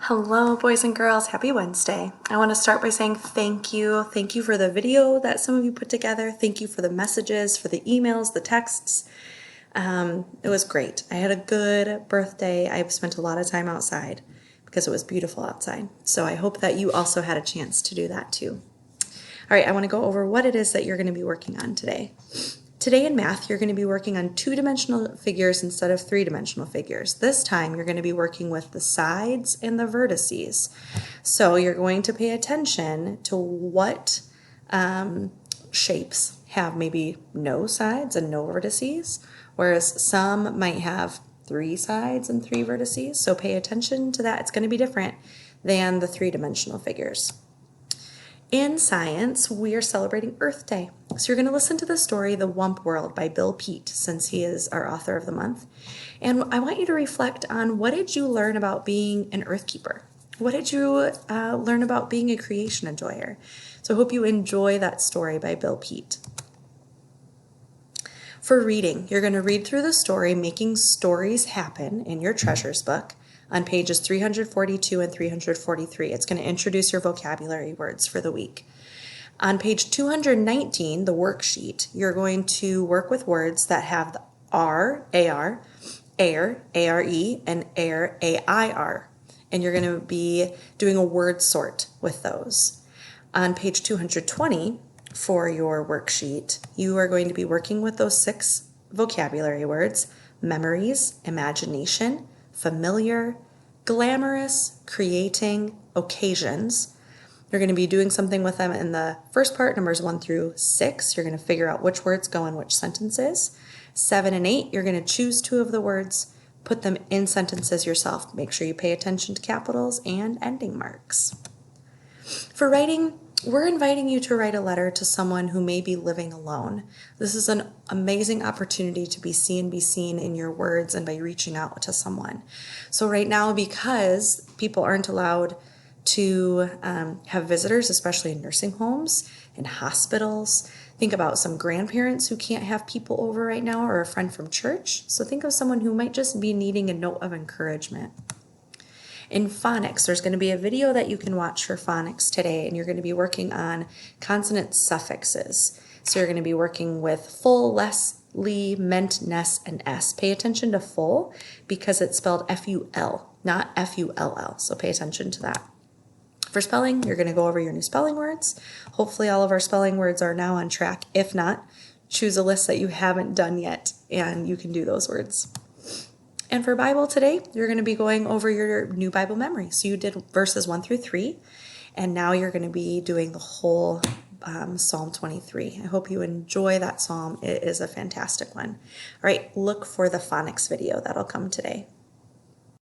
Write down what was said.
Hello, boys and girls. Happy Wednesday. I want to start by saying thank you. Thank you for the video that some of you put together. Thank you for the messages, for the emails, the texts. It was great. I had a good birthday. I've spent a lot of time outside because it was beautiful outside. So I hope that you also had a chance to do that too. All right, I want to go over what it is that you're going to be working on today. Today in math, you're going to be working on two-dimensional figures instead of three-dimensional figures. This time, you're going to be working with the sides and the vertices. So you're going to pay attention to what shapes have maybe no sides and no vertices, whereas some might have 3 sides and 3 vertices. So pay attention to that. It's going to be different than the three-dimensional figures. In science, we are celebrating Earth Day. So you're going to listen to the story The Wump World by Bill Peet, since he is our author of the month. And I want you to reflect on, what did you learn about being an earth keeper? What did you learn about being a creation enjoyer? So I hope you enjoy that story by Bill Peet. For reading, you're going to read through the story Making Stories Happen in your Treasures book on pages 342 and 343. It's going to introduce your vocabulary words for the week. On page 219, the worksheet, you're going to work with words that have the R, AR, air, ARE, and air, AIR. And you're going to be doing a word sort with those. On page 220, for your worksheet, you are going to be working with those 6 vocabulary words: memories, imagination, familiar, glamorous, creating, occasions. You're going to be doing something with them in the first part, numbers 1 through 6. You're going to figure out which words go in which sentences. 7 and 8, you're going to choose 2 of the words, put them in sentences yourself. Make sure you pay attention to capitals and ending marks. For writing, we're inviting you to write a letter to someone who may be living alone. This is an amazing opportunity to be seen in your words and by reaching out to someone. So right now, because people aren't allowed to have visitors, especially in nursing homes and hospitals, think about some grandparents who can't have people over right now, or a friend from church. So think of someone who might just be needing a note of encouragement. In phonics, there's going to be a video that you can watch for phonics today, and you're going to be working on consonant suffixes. So you're going to be working with full, less, ly, ment, ness, and s. Pay attention to full because it's spelled F-U-L, not F-U-L-L. So pay attention to that. For spelling, you're going to go over your new spelling words. Hopefully all of our spelling words are now on track. If not, choose a list that you haven't done yet, and you can do those words. And for Bible today, you're going to be going over your new Bible memory. So you did verses 1 through 3, and now you're going to be doing the whole Psalm 23. I hope you enjoy that psalm. It is a fantastic one. All right, look for the phonics video. That'll come today.